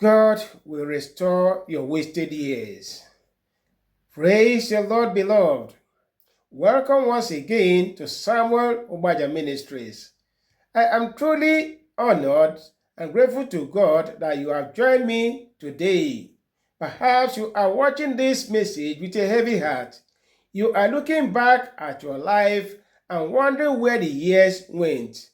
God will restore your wasted years. Praise the Lord, beloved. Welcome once again to Samuel Obaja Ministries. I am truly honored and grateful to God that you have joined me today. Perhaps you are watching this message with a heavy heart. You are looking back at your life and wondering where the years went.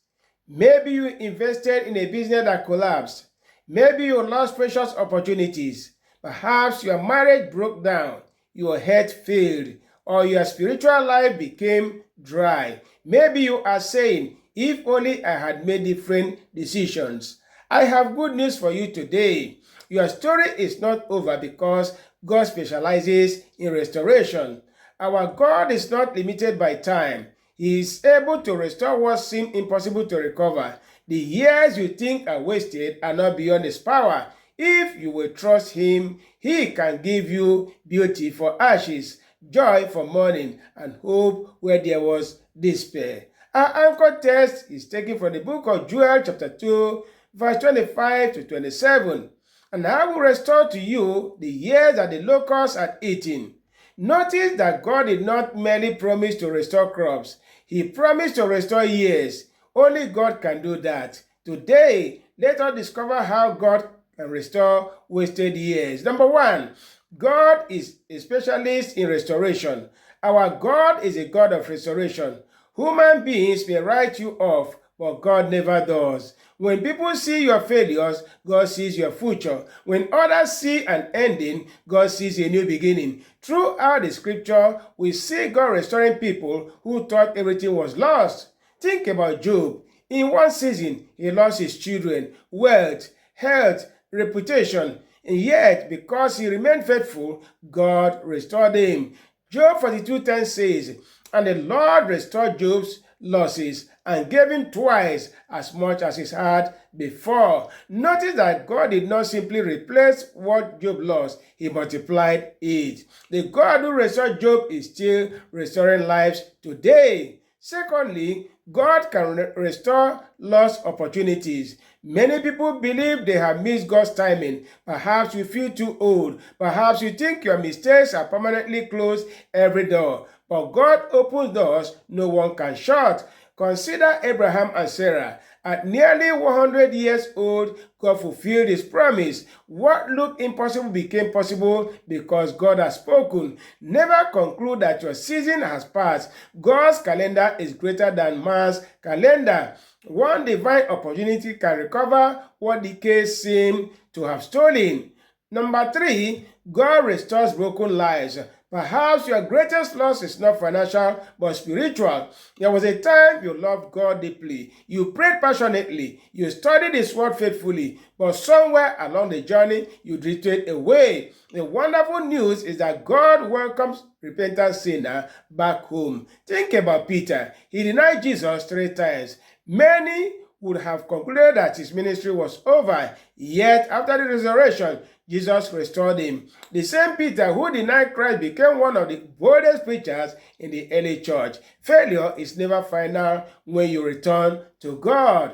Maybe you invested in a business that collapsed. Maybe you lost precious opportunities. Perhaps your marriage broke down, your health failed, or your spiritual life became dry. Maybe you are saying, if only I had made different decisions. I have good news for you today. Your story is not over because God specializes in restoration. Our God is not limited by time. He is able to restore what seemed impossible to recover. The years you think are wasted are not beyond His power. If you will trust Him, He can give you beauty for ashes, joy for mourning, and hope where there was despair. Our anchor text is taken from the book of Joel chapter 2, verse 25 to 27. And I will restore to you the years that the locusts had eaten. Notice that God did not merely promise to restore crops. He promised to restore years. Only God can do that. Today, let us discover how God can restore wasted years. Number one, God is a specialist in restoration. Our God is a God of restoration. Human beings may write you off, but God never does. When people see your failures, God sees your future. When others see an ending, God sees a new beginning. Throughout the scripture, we see God restoring people who thought everything was lost. Think about Job. In one season, he lost his children, wealth, health, reputation, and yet, because he remained faithful, God restored him. Job 42:10 says, "And the Lord restored Job's losses and gave him twice as much as he had before." Notice that God did not simply replace what Job lost, He multiplied it. The God who restored Job is still restoring lives today. Secondly, God can restore lost opportunities. Many people believe they have missed God's timing. Perhaps you feel too old. Perhaps you think your mistakes are permanently closed every door. But God opens doors no one can shut. Consider Abraham and Sarah. At nearly 100 years old, God fulfilled His promise. What looked impossible became possible because God has spoken. Never conclude that your season has passed. God's calendar is greater than man's calendar. One divine opportunity can recover what decay seemed to have stolen. Number three, God restores broken lives. Perhaps your greatest loss is not financial, but spiritual. There was a time you loved God deeply. You prayed passionately. You studied His word faithfully. But somewhere along the journey, you drifted away. The wonderful news is that God welcomes repentant sinner back home. Think about Peter. He denied Jesus 3 times. Many would have concluded that his ministry was over. Yet, after the resurrection, Jesus restored him. The same Peter who denied Christ became one of the boldest preachers in the early church. Failure is never final when you return to God.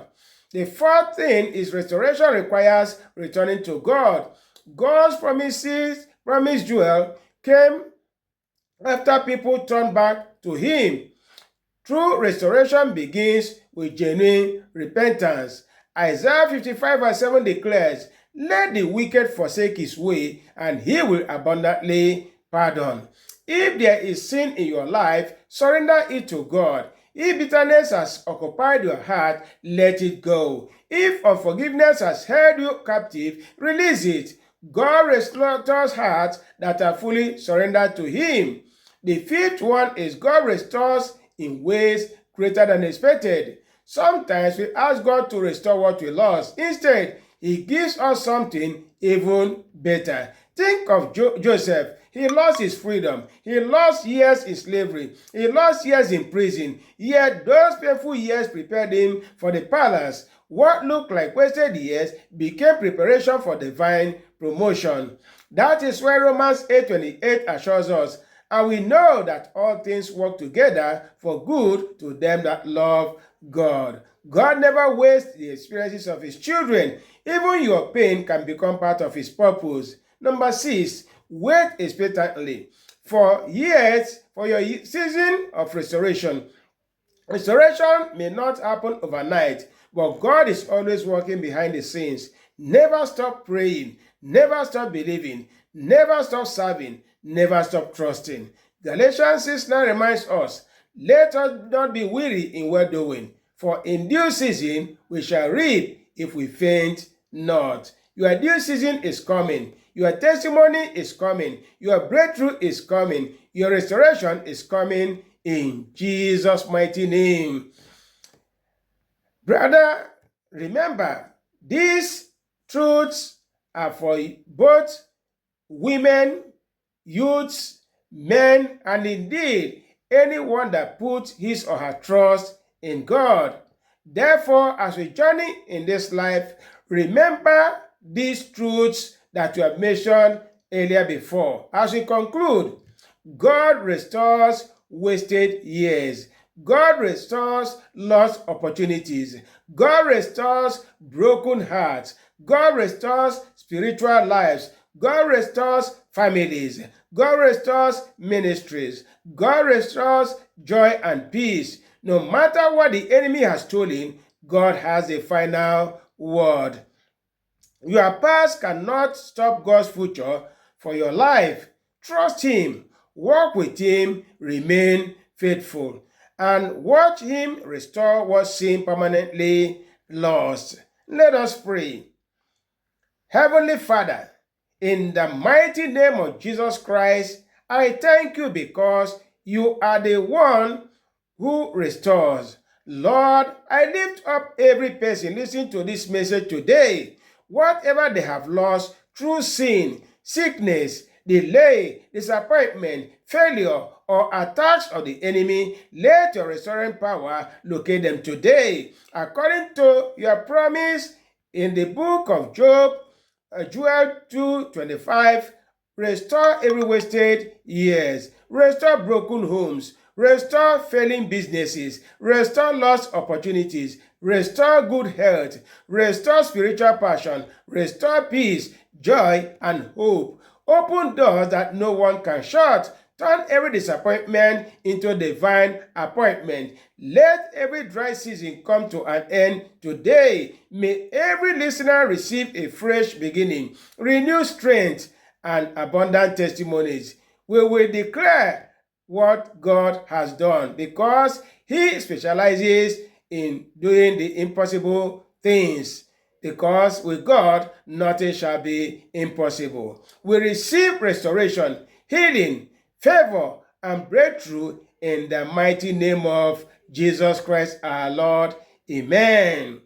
The fourth thing is restoration requires returning to God. God's promised Joel, came after people turned back to Him. True restoration begins with genuine repentance. Isaiah 55 verse 7 declares, "Let the wicked forsake his way, and He will abundantly pardon." If there is sin in your life, surrender it to God. If bitterness has occupied your heart, let it go. If unforgiveness has held you captive, release it. God restores hearts that are fully surrendered to Him. The fifth one is God restores in ways greater than expected. Sometimes we ask God to restore what we lost. Instead, He gives us something even better. Think of Joseph. He lost his freedom. He lost years in slavery. He lost years in prison. Yet those painful years prepared him for the palace. What looked like wasted years became preparation for divine promotion. That is why Romans 8:28 assures us, "And we know that all things work together for good to them that love God." God never wastes the experiences of his children. Even your pain can become part of his purpose. Number 6, wait expectantly. For your season of restoration. Restoration may not happen overnight, but God is always working behind the scenes. Never stop praying, never stop believing, never stop serving, never stop trusting. Galatians 6:9 reminds us, let us not be weary in well doing, for in due season we shall reap if we faint not. Your due season is coming. Your testimony is coming. Your breakthrough is coming. Your restoration is coming in Jesus' mighty name. Brother, remember, these truths are for both women, youths, men, and indeed anyone that puts his or her trust in God. Therefore, as we journey in this life, remember these truths that we have mentioned earlier before. As we conclude, God restores wasted years. God restores lost opportunities. God restores broken hearts. God restores spiritual lives. God restores families. God restores ministries. God restores joy and peace. No matter what the enemy has stolen, God has a final word. Your past cannot stop God's future for your life. Trust him, walk with him, remain faithful, and watch him restore what seemed permanently lost. Let us pray. Heavenly Father, in the mighty name of Jesus Christ, I thank you because you are the one who restores. Lord, I lift up every person listening to this message today. Whatever they have lost through sin, sickness, delay, disappointment, failure, or attacks of the enemy, let your restoring power locate them today. According to your promise in the book of Job, Joel 2:25, restore every wasted years, restore broken homes, restore failing businesses, restore lost opportunities, restore good health, restore spiritual passion, restore peace, joy, and hope. Open doors that no one can shut. Turn every disappointment into divine appointment. Let every dry season come to an end today. May every listener receive a fresh beginning, renewed strength, and abundant testimonies. We will declare what God has done because he specializes in doing the impossible things. Because with God, nothing shall be impossible. We receive restoration, healing, favor, and breakthrough in the mighty name of Jesus Christ our Lord. Amen.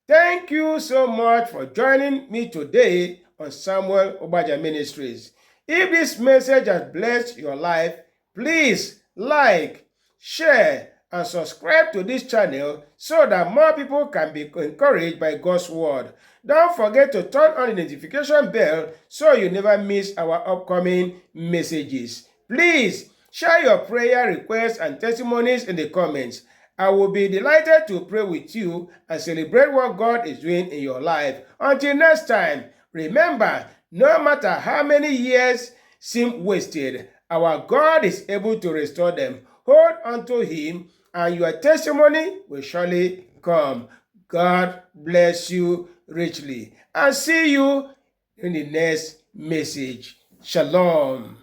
Thank you so much for joining me today on Samuel Obaja Ministries. If this message has blessed your life, please like, share, and subscribe to this channel so that more people can be encouraged by God's word. Don't forget to turn on the notification bell so you never miss our upcoming messages. Please share your prayer requests and testimonies in the comments. I will be delighted to pray with you and celebrate what God is doing in your life. Until next time, remember, no matter how many years seem wasted, our God is able to restore them. Hold on to him, and your testimony will surely come. God bless you richly. And see you in the next message. Shalom.